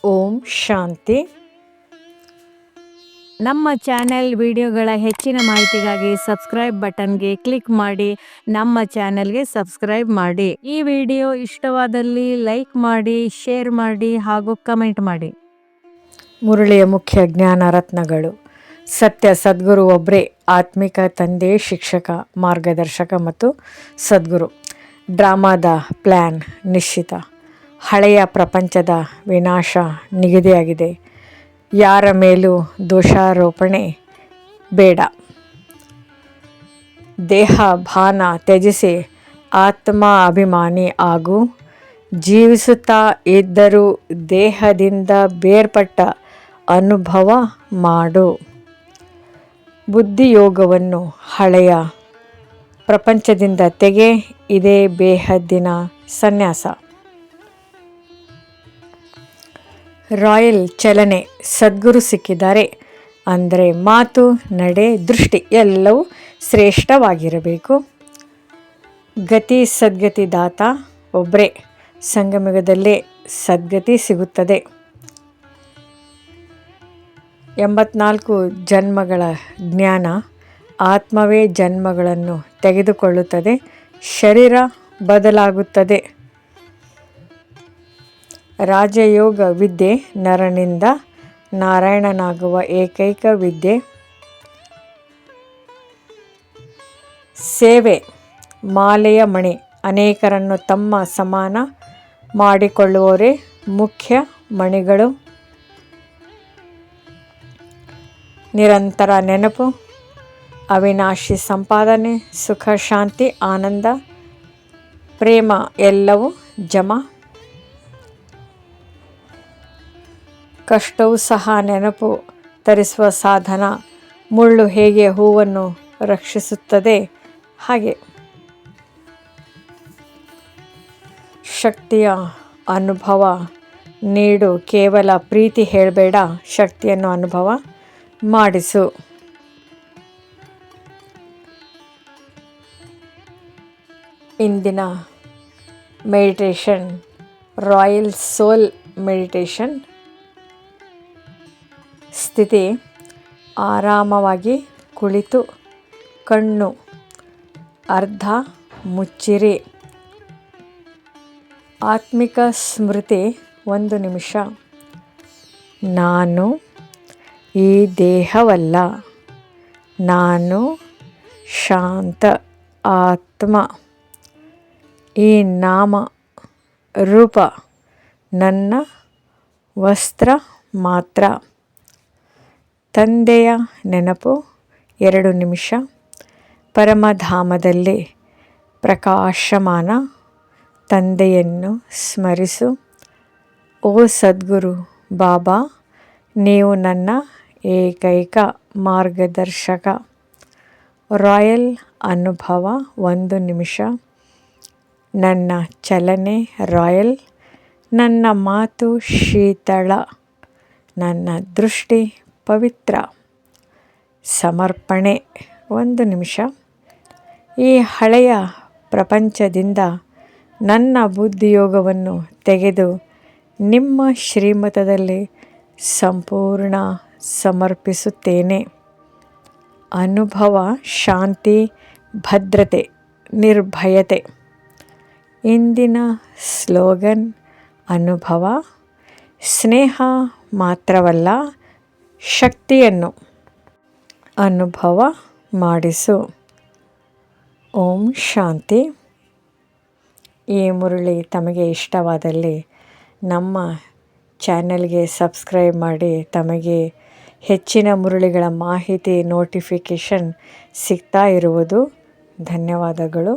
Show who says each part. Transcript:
Speaker 1: ಓಂ ಶಾಂತಿ.
Speaker 2: ನಮ್ಮ ಚಾನೆಲ್ ವಿಡಿಯೋಗಳ ಹೆಚ್ಚಿನ ಮಾಹಿತಿಗಾಗಿ ಸಬ್ಸ್ಕ್ರೈಬ್ ಬಟನ್ಗೆ ಕ್ಲಿಕ್ ಮಾಡಿ ನಮ್ಮ ಚಾನೆಲ್ಗೆ ಸಬ್ಸ್ಕ್ರೈಬ್ ಮಾಡಿ. ಈ ವಿಡಿಯೋ ಇಷ್ಟವಾದಲ್ಲಿ ಲೈಕ್ ಮಾಡಿ, ಶೇರ್ ಮಾಡಿ ಹಾಗೂ ಕಮೆಂಟ್ ಮಾಡಿ.
Speaker 1: ಮುರಳಿಯ ಮುಖ್ಯ ಜ್ಞಾನ ರತ್ನಗಳು. ಸತ್ಯ ಸದ್ಗುರು ಒಬ್ಬರೇ, ಆತ್ಮಿಕ ತಂದೆ, ಶಿಕ್ಷಕ, ಮಾರ್ಗದರ್ಶಕ ಮತ್ತು ಸದ್ಗುರು. ಡ್ರಾಮಾದ ಪ್ಲ್ಯಾನ್ ನಿಶ್ಚಿತ. ಹಳೆಯ ಪ್ರಪಂಚದ ವಿನಾಶ ನಿಗದಿಯಾಗಿದೆ. ಯಾರ ಮೇಲೂ ದೋಷಾರೋಪಣೆ ಬೇಡ. ದೇಹ ಭಾನ ತ್ಯಜಿಸಿ ಆತ್ಮ ಅಭಿಮಾನಿ ಆಗು. ಜೀವಿಸುತ್ತಾ ಇದ್ದರೂ ದೇಹದಿಂದ ಬೇರ್ಪಟ್ಟ ಅನುಭವ ಮಾಡು. ಬುದ್ಧಿಯೋಗವನ್ನು ಹಳೆಯ ಪ್ರಪಂಚದಿಂದ ತೆಗೆ. ಇದೇ ಬೇಹದ್ದಿನ ಸನ್ಯಾಸ. ರಾಯಲ್ ಚಲನೆ. ಸದ್ಗುರು ಸಿಕ್ಕಿದ್ದಾರೆ ಅಂದರೆ ಮಾತು, ನಡೆ, ದೃಷ್ಟಿ ಎಲ್ಲವೂ ಶ್ರೇಷ್ಠವಾಗಿರಬೇಕು. ಗತಿ ಸದ್ಗತಿ ದಾತ ಒಬ್ಬರೇ. ಸಂಗಮಯುಗದಲ್ಲೇ ಸದ್ಗತಿ ಸಿಗುತ್ತದೆ. 84 ಜನ್ಮಗಳ ಜ್ಞಾನ. ಆತ್ಮವೇ ಜನ್ಮಗಳನ್ನು ತೆಗೆದುಕೊಳ್ಳುತ್ತದೆ. ಶರೀರ ಬದಲಾಗುತ್ತದೆ. ರಾಜಯೋಗ ವಿದ್ಯೆ ನರನಿಂದ ನಾರಾಯಣನಾಗುವ ಏಕೈಕ ವಿದ್ಯೆ. ಸೇವೆ ಮಾಲೆಯ ಮಣಿ. ಅನೇಕರನ್ನು ತಮ್ಮ ಸಮಾನ ಮಾಡಿಕೊಳ್ಳುವವರೇ ಮುಖ್ಯ ಮಣಿಗಳು. ನಿರಂತರ ನೆನಪು. ಅವಿನಾಶಿ ಸಂಪಾದನೆ. ಸುಖ, ಶಾಂತಿ, ಆನಂದ, ಪ್ರೇಮ ಎಲ್ಲವೂ ಜಮಾ. ಕಷ್ಟವೂ ಸಹ ನೆನಪು ತರಿಸುವ ಸಾಧನ. ಮುಳ್ಳು ಹೇಗೆ ಹೂವನ್ನು ರಕ್ಷಿಸುತ್ತದೆ ಹಾಗೆ. ಶಕ್ತಿಯ ಅನುಭವ ನೀಡು. ಕೇವಲ ಪ್ರೀತಿ ಹೇಳಬೇಡ, ಶಕ್ತಿಯನ್ನು ಅನುಭವ ಮಾಡಿಸು. ಇಂದಿನ ಮೆಡಿಟೇಷನ್ ರಾಯಲ್ ಸೋಲ್ ಮೆಡಿಟೇಷನ್. ಸ್ಥಿತಿ ಆರಾಮವಾಗಿ ಕುಳಿತು ಕಣ್ಣು ಅರ್ಧ ಮುಚ್ಚಿರಿ. ಆತ್ಮಿಕ ಸ್ಮೃತಿ 1 ನಿಮಿಷ. ನಾನು ಈ ದೇಹವಲ್ಲ. ನಾನು ಶಾಂತ ಆತ್ಮ. ಈ ನಾಮ ರೂಪ ನನ್ನ ವಸ್ತ್ರ ಮಾತ್ರ. ತಂದೆಯ ನೆನಪು 2 ನಿಮಿಷ. ಪರಮಧಾಮದಲ್ಲಿ ಪ್ರಕಾಶಮಾನ ತಂದೆಯನ್ನು ಸ್ಮರಿಸು. ಓ ಸದ್ಗುರು ಬಾಬಾ, ನೀವು ನನ್ನ ಏಕೈಕ ಮಾರ್ಗದರ್ಶಕ. ರಾಯಲ್ ಅನುಭವ 1 ನಿಮಿಷ. ನನ್ನ ಚಲನೆ ರಾಯಲ್. ನನ್ನ ಮಾತು ಶೀತಳ. ನನ್ನ ದೃಷ್ಟಿ ಪವಿತ್ರ. ಸಮರ್ಪಣೆ 1 ನಿಮಿಷ. ಈ ಹಳೆಯ ಪ್ರಪಂಚದಿಂದ ನನ್ನ ಬುದ್ಧಿಯೋಗವನ್ನು ತೆಗೆದು ನಿಮ್ಮ ಶ್ರೀಮತದಲ್ಲಿ ಸಂಪೂರ್ಣ ಸಮರ್ಪಿಸುತ್ತೇನೆ. ಅನುಭವ ಶಾಂತಿ, ಭದ್ರತೆ, ನಿರ್ಭಯತೆ. ಇಂದಿನ ಸ್ಲೋಗನ್ ಅನುಭವ ಸ್ನೇಹ ಮಾತ್ರವಲ್ಲ, ಶಕ್ತಿಯನ್ನು ಅನುಭವ ಮಾಡಿಸು. ಓಂ ಶಾಂತಿ. ಈ ಮುರಳಿ ತಮಗೆ ಇಷ್ಟವಾದಲ್ಲಿ ನಮ್ಮ ಚಾನೆಲ್ಗೆ ಸಬ್ಸ್ಕ್ರೈಬ್ ಮಾಡಿ. ತಮಗೆ ಹೆಚ್ಚಿನ ಮುರಳಿಗಳ ಮಾಹಿತಿ ನೋಟಿಫಿಕೇಷನ್ ಸಿಗ್ತಾ ಇರುವುದು. ಧನ್ಯವಾದಗಳು.